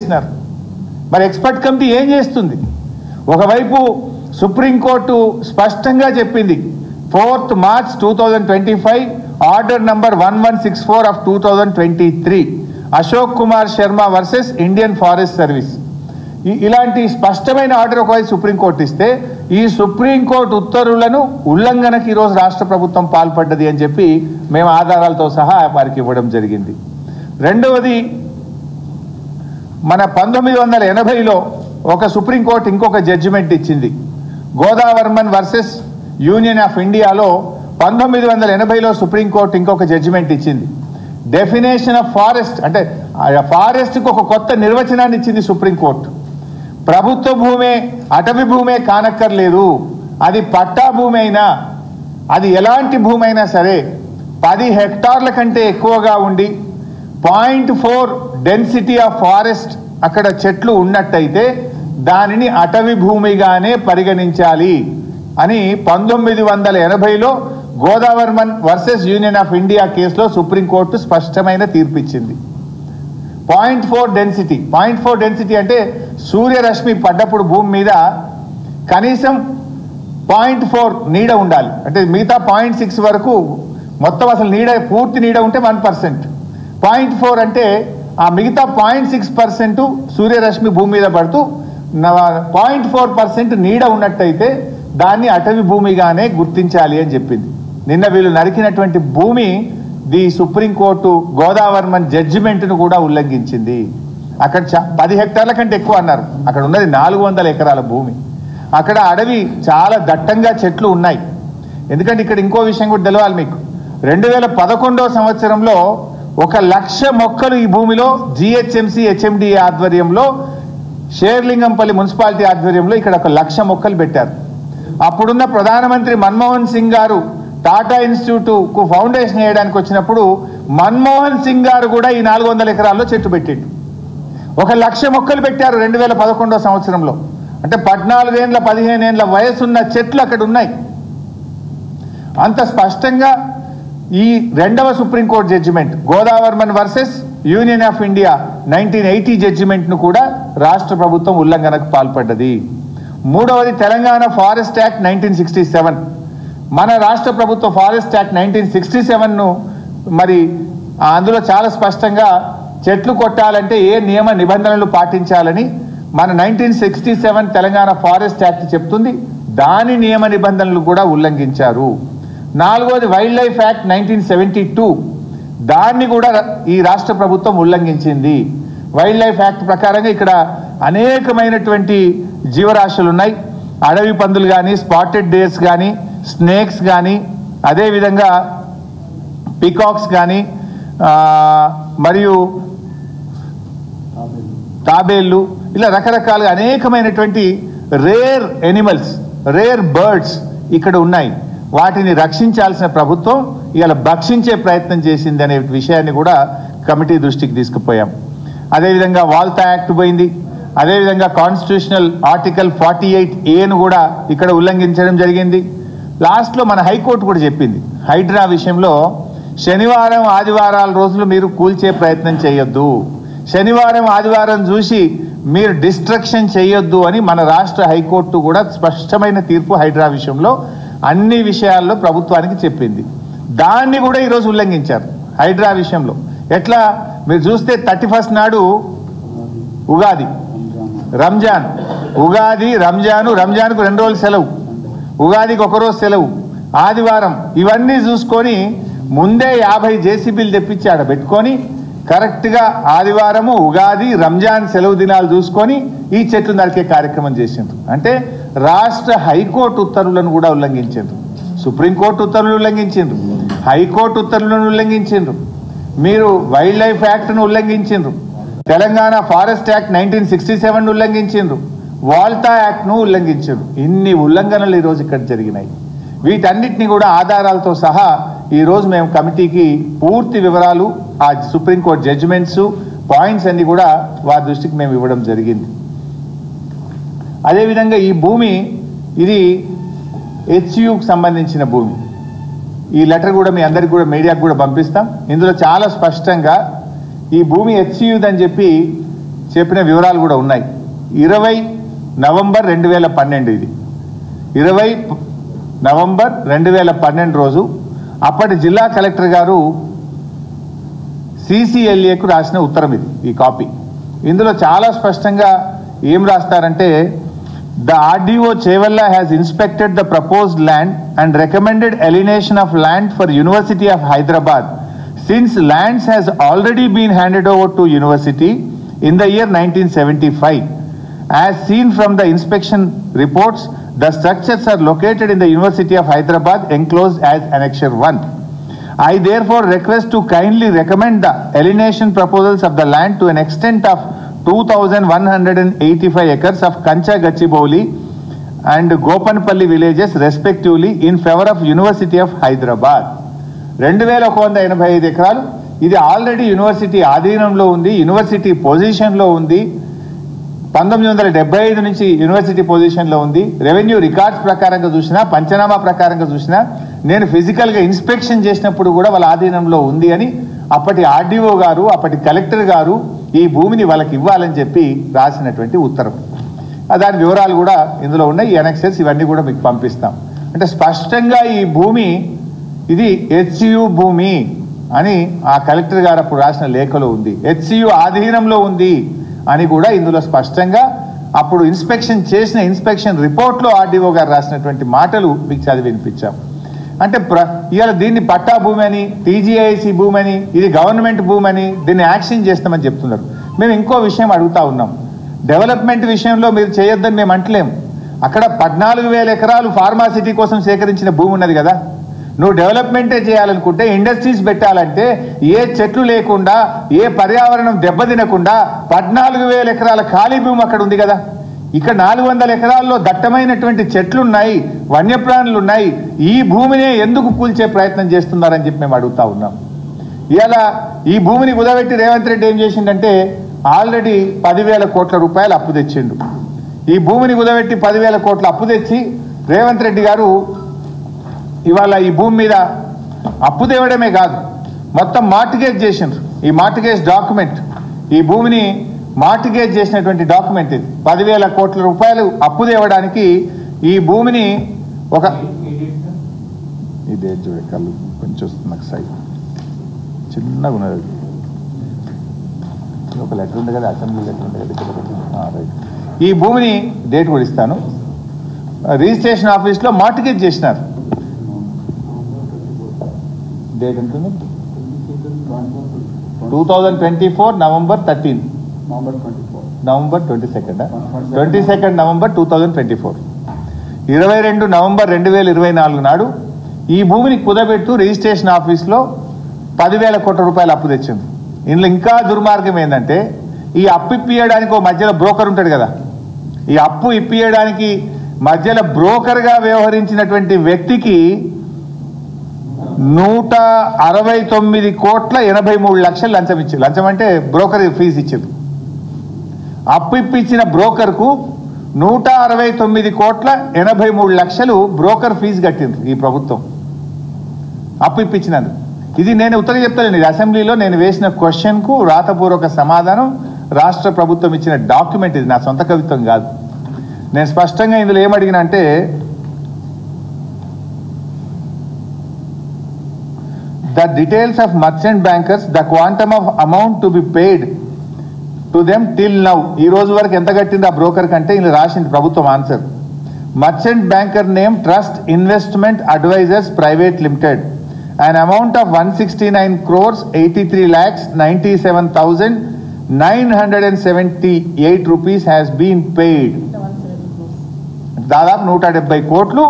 చేసినారు. మరి expert committee ఏం చేస్తుంది? ఒకవైపు సుప్రీంకోర్టు స్పష్టంగా చెప్పింది 4th March 2025 order number 1164 of 2023 Ashok Kumar Sharma versus Indian forest service. ఇలాంటి స్పష్టమైన ఆర్డర్ ఒకవైపు సుప్రీంకోర్టు ఇస్తే ఈ సుప్రీంకోర్టు ఉత్తర్వులను ఉల్లంఘనకి ఈరోజు రాష్ట్ర ప్రభుత్వం పాల్పడ్డది అని చెప్పి మేము ఆధారాలతో సహా వారికి ఇవ్వడం జరిగింది. రెండవది, మన 1980లో ఒక సుప్రీంకోర్టు ఇంకొక జడ్జిమెంట్ ఇచ్చింది. గోదావర్మన్ వర్సెస్ యూనియన్ ఆఫ్ ఇండియాలో 1980లో సుప్రీంకోర్టు ఇంకొక జడ్జిమెంట్ ఇచ్చింది. డెఫినేషన్ ఆఫ్ ఫారెస్ట్ అంటే ఫారెస్ట్కి ఒక కొత్త నిర్వచనాన్ని ఇచ్చింది సుప్రీంకోర్టు. ప్రభుత్వ భూమే అటవీ భూమే కానక్కర్లేదు, అది పట్టా భూమి అయినా అది ఎలాంటి భూమి అయినా సరే 10 హెక్టార్ల కంటే ఎక్కువగా ఉండి 0.4 డెన్సిటీ ఆఫ్ ఫారెస్ట్ అక్కడ చెట్లు ఉన్నట్టయితే దానిని అటవీ భూమిగానే పరిగణించాలి అని 1980లో Godavarman versus union of India కేసులో సుప్రీంకోర్టు స్పష్టమైన తీర్పిచ్చింది. 0.4 డెన్సిటీ అంటే సూర్యరశ్మి పడ్డప్పుడు భూమి మీద కనీసం 0.4 నీడ ఉండాలి. అంటే మిగతా 0.6 వరకు మొత్తం అసలు నీడ పూర్తి నీడ ఉంటే 1%. 0.4 అంటే ఆ మిగతా 0.6% సూర్యరశ్మి భూమి మీద పడుతూ 0.4% నీడ ఉన్నట్టయితే దాన్ని అటవీ భూమిగానే గుర్తించాలి అని చెప్పింది. నిన్న వీళ్ళు నరికినటువంటి భూమి ది సుప్రీంకోర్టు గోదావర్మన్ జడ్జిమెంట్ను కూడా ఉల్లంఘించింది. అక్కడ 10 హెక్టార్ల కంటే ఎక్కువ అన్నారు, అక్కడ ఉన్నది 400 ఎకరాల భూమి. అక్కడ అడవి చాలా దట్టంగా చెట్లు ఉన్నాయి. ఎందుకంటే ఇక్కడ ఇంకో విషయం కూడా తెలవాలి మీకు. 2011వ సంవత్సరంలో 1,00,000 మొక్కలు ఈ భూమిలో జిహెచ్ఎంసి హెచ్ఎండి ఆధ్వర్యంలో షేర్లింగంపల్లి మున్సిపాలిటీ ఆధ్వర్యంలో ఇక్కడ 1,00,000 మొక్కలు పెట్టారు. అప్పుడున్న ప్రధానమంత్రి మన్మోహన్ సింగ్ గారు టాటా ఇన్స్టిట్యూట్కు ఫౌండేషన్ వేయడానికి వచ్చినప్పుడు మన్మోహన్ సింగ్ గారు కూడా ఈ 400 ఎకరాల్లో చెట్టు పెట్టిండు. 1,00,000 మొక్కలు పెట్టారు 2011వ సంవత్సరంలో. అంటే 14 ఏళ్ళ 15 ఏళ్ళ వయసున్న చెట్లు అక్కడ ఉన్నాయి. అంత స్పష్టంగా ఈ రెండవ supreme court judgement Godavarman versus union of India 1980 జడ్జిమెంట్ను కూడా రాష్ట్ర ప్రభుత్వం ఉల్లంఘనకు పాల్పడ్డది. మూడవది తెలంగాణ ఫారెస్ట్ యాక్ట్ 1967. మన రాష్ట్ర ప్రభుత్వ ఫారెస్ట్ యాక్ట్ 1967ను మరి అందులో చాలా స్పష్టంగా చెట్లు కొట్టాలంటే ఏ నియమ నిబంధనలు పాటించాలని మన 1967 తెలంగాణ ఫారెస్ట్ యాక్ట్ చెప్తుంది. దాని నియమ నిబంధనలు కూడా ఉల్లంఘించారు. నాలుగోది వైల్డ్ లైఫ్ యాక్ట్ 1972, దాన్ని కూడా ఈ రాష్ట్ర ప్రభుత్వం ఉల్లంఘించింది. వైల్డ్ లైఫ్ యాక్ట్ ప్రకారంగా ఇక్కడ అనేకమైనటువంటి జీవరాశులు ఉన్నాయి. అడవి పందులు కానీ, స్పాటెడ్ డేర్స్ కానీ, స్నేక్స్ కానీ, అదేవిధంగా పీకాక్స్ కానీ, మరియు తాబేళ్ళు, ఇలా రకరకాలుగా అనేకమైనటువంటి రేర్ ఎనిమల్స్, రేర్ బర్డ్స్ ఇక్కడ ఉన్నాయి. వాటిని రక్షించాల్సిన ప్రభుత్వం ఇవాళ భక్షించే ప్రయత్నం చేసింది అనే విషయాన్ని కూడా కమిటీ దృష్టికి తీసుకుపోయాం. అదేవిధంగా వాల్తా యాక్ట్ పోయింది. అదేవిధంగా కాన్స్టిట్యూషనల్ ఆర్టికల్ 48A కూడా ఇక్కడ ఉల్లంఘించడం జరిగింది. లాస్ట్లో మన హైకోర్టు కూడా చెప్పింది, హైడ్రా విషయంలో శనివారం ఆదివారాల రోజులు మీరు కూల్చే ప్రయత్నం చేయొద్దు, శనివారం ఆదివారం చూసి మీరు డిస్ట్రక్షన్ చేయొద్దు అని మన రాష్ట్ర హైకోర్టు కూడా స్పష్టమైన తీర్పు హైడ్రా విషయంలో అన్ని విషయాల్లో ప్రభుత్వానికి చెప్పింది. దాన్ని కూడా ఈరోజు ఉల్లంఘించారు హైడ్రా విషయంలో. ఎట్లా మీరు చూస్తే 31st నాడు ఉగాది, రంజాన్, ఉగాది రంజాన్కు 2 రోజులు సెలవు, ఉగాదికి 1 రోజు సెలవు, ఆదివారం, ఇవన్నీ చూసుకొని ముందే 50 జేసీబీలు తెప్పించి ఆడ పెట్టుకొని కరెక్ట్గా ఆదివారము, ఉగాది, రంజాన్ సెలవు దినాలు చూసుకొని ఈ చెట్లు నరికే కార్యక్రమం చేసిండ్రు. అంటే రాష్ట్ర హైకోర్టు ఉత్తర్వులను కూడా ఉల్లంఘించిండ్రు, సుప్రీంకోర్టు ఉత్తర్వులు ఉల్లంఘించిండ్రు, హైకోర్టు ఉత్తర్వులను ఉల్లంఘించిండ్రు, మీరు వైల్డ్ లైఫ్ యాక్ట్ను ఉల్లంఘించిండ్రు, తెలంగాణ ఫారెస్ట్ యాక్ట్ 1967 ఉల్లంఘించిండ్రు, వాల్తా యాక్ట్ను ఉల్లంఘించిండ్రు. ఇన్ని ఉల్లంఘనలు ఈరోజు ఇక్కడ జరిగినాయి. వీటన్నిటిని కూడా ఆధారాలతో సహా ఈరోజు మేము కమిటీకి పూర్తి వివరాలు, ఆ సుప్రీంకోర్టు జడ్జిమెంట్స్, పాయింట్స్ అన్ని కూడా వారి దృష్టికి మేము ఇవ్వడం జరిగింది. అదేవిధంగా ఈ భూమి ఇది హెచ్యుకి సంబంధించిన భూమి. ఈ లెటర్ కూడా మీ అందరికి కూడా మీడియాకు కూడా పంపిస్తాం. ఇందులో చాలా స్పష్టంగా ఈ భూమి హెచ్యుదని చెప్పి చెప్పిన వివరాలు కూడా ఉన్నాయి. 20 నవంబర్ 2012 ఇది 20 నవంబర్ 2012 రోజు అప్పటి జిల్లా కలెక్టర్ గారు CCLAకు రాసిన ఉత్తరం ఇది, ఈ కాపీ. ఇందులో చాలా స్పష్టంగా ఏం రాస్తారంటే, the RDO Chevalla has inspected the proposed land and recommended alienation of land for University of Hyderabad since lands has already been handed over to university in the year 1975. As seen from the inspection reports, the structures are located in the University of Hyderabad enclosed as Annexure 1. I therefore request to kindly recommend the alienation proposals of the land to an extent of 2,185 acres of Kancha Gachibowli and Gopanpalli villages respectively in favor of University of Hyderabad. 2185 ఎకరాలు ఇది already university ఆధీనంలో ఉంది, university పొజిషన్లో ఉంది. 1975 నుంచి university పొజిషన్లో ఉంది. Revenue records ప్రకారంగా చూసినా, పంచనామా ప్రకారంగా చూసినా, నేను ఫిజికల్గా ఇన్స్పెక్షన్ చేసినప్పుడు కూడా వాళ్ళ ఆధీనంలో ఉంది అని అప్పటి RDO గారు, అప్పటి కలెక్టర్ గారు ఈ భూమిని వాళ్ళకి ఇవ్వాలని చెప్పి రాసినటువంటి ఉత్తరం. దాని వివరాలు కూడా ఇందులో ఉన్నాయి. ఈ అనెక్సెస్ ఇవన్నీ కూడా మీకు పంపిస్తాం. అంటే స్పష్టంగా ఈ భూమి ఇది HCU భూమి అని ఆ కలెక్టర్ గారు అప్పుడు రాసిన లేఖలో ఉంది. HCU ఆధీనంలో ఉంది అని కూడా ఇందులో స్పష్టంగా అప్పుడు ఇన్స్పెక్షన్ చేసిన ఇన్స్పెక్షన్ రిపోర్ట్లో RDO గారు రాసినటువంటి మాటలు మీకు చదివి వినిపించాం. అంటే ఇవాళ దీన్ని పట్టా భూమి అని, TGIC భూమి అని, ఇది గవర్నమెంట్ భూమి అని దీన్ని యాక్షన్ చేస్తామని చెప్తున్నారు. మేము ఇంకో విషయం అడుగుతా ఉన్నాం. డెవలప్మెంట్ విషయంలో మీరు చేయొద్దని మేము అంటలేము. అక్కడ 14,000 ఎకరాలు ఫార్మాసిటీ కోసం సేకరించిన భూమి ఉన్నది కదా. నువ్వు డెవలప్మెంటే చేయాలనుకుంటే, ఇండస్ట్రీస్ పెట్టాలంటే ఏ చెట్లు లేకుండా, ఏ పర్యావరణం దెబ్బతినకుండా 14,000 ఎకరాల ఖాళీ భూమి అక్కడ ఉంది కదా. ఇక్కడ 400 ఎకరాల్లో దట్టమైనటువంటి చెట్లున్నాయి, వన్యప్రాణులు ఉన్నాయి. ఈ భూమినే ఎందుకు కూల్చే ప్రయత్నం చేస్తున్నారని చెప్పి మేము అడుగుతా ఉన్నాం. ఇలా ఈ భూమిని కుదబెట్టి రేవంత్ రెడ్డి ఏం చేసిండంటే ఆల్రెడీ 10,000 కోట్ల రూపాయలు అప్పు తెచ్చిండు. ఈ భూమిని కుదబెట్టి 10,000 కోట్ల అప్పు తెచ్చి రేవంత్ రెడ్డి గారు ఇవాళ ఈ భూమి మీద అప్పు తేవడమే కాదు, మొత్తం మార్టిగేజ్ చేసిండ్రు. ఈ మార్టిగేజ్ డాక్యుమెంట్, ఈ భూమిని మార్టిగేజ్ చేసినటువంటి డాక్యుమెంట్ ఇది. 10,000 కోట్ల రూపాయలు అప్పు తేవడానికి ఈ భూమిని ఒక ఇదే చూడే కళ్ళు కొంచెం వస్తుంది నాకు సైడ్ చిన్నగా ఉన్నది. ఒక లెటర్ ఉంది కదా, అసెంబ్లీ లెటర్ ఉంది కదా, రైట్. ఈ భూమిని డేట్ కూడా ఇస్తాను. రిజిస్ట్రేషన్ ఆఫీస్లో మార్టిగేజ్ చేసినారు. డేట్ ఉంటుంది 2024 నవంబర్ 13, నవంబర్ 22 నవంబర్ 2024, 22 నవంబర్ 2024 నాడు ఈ భూమిని కుదబెట్టు రిజిస్ట్రేషన్ ఆఫీస్లో 10,000 కోట్ల రూపాయలు అప్పు తెచ్చింది. ఇందులో ఇంకా దుర్మార్గం ఏంటంటే, ఈ అప్పు ఇప్పియడానికి ఒక మధ్యలో బ్రోకర్ ఉంటాడు కదా, ఈ అప్పు ఇప్పియడానికి మధ్యలో బ్రోకర్గా వ్యవహరించినటువంటి వ్యక్తికి 169 కోట్ల 83 లక్షలు లంచం ఇచ్చింది. లంచం అంటే బ్రోకర్ ఫీజు ఇచ్చింది. అప్పు ఇప్పించిన బ్రోకర్కు 169 కోట్ల 83 లక్షలు బ్రోకర్ ఫీజు కట్టింది ఈ ప్రభుత్వం అప్పు ఇప్పించినందుకు. ఇది నేను ఉత్తరం చెప్తాను. ఇది అసెంబ్లీలో నేను వేసిన క్వశ్చన్కు రాతపూర్వక సమాధానం, రాష్ట్ర ప్రభుత్వం ఇచ్చిన డాక్యుమెంట్. ఇది నా సొంత కవిత్వం కాదు. నేను స్పష్టంగా ఇందులో ఏమడిగినా అంటే, the details of merchant bankers, the quantum of amount to be paid to them till now, ఈ రోజు వరకు ఎంత కట్టింది ఆ బ్రోకర్ కంటే ఇలా రాసింది ప్రభుత్వం answer. Merchant banker name trust investment advisers private limited, an amount of 169 crores 83 lakhs 97,978 rupees has been paid. దాదాపు 170 కోట్లు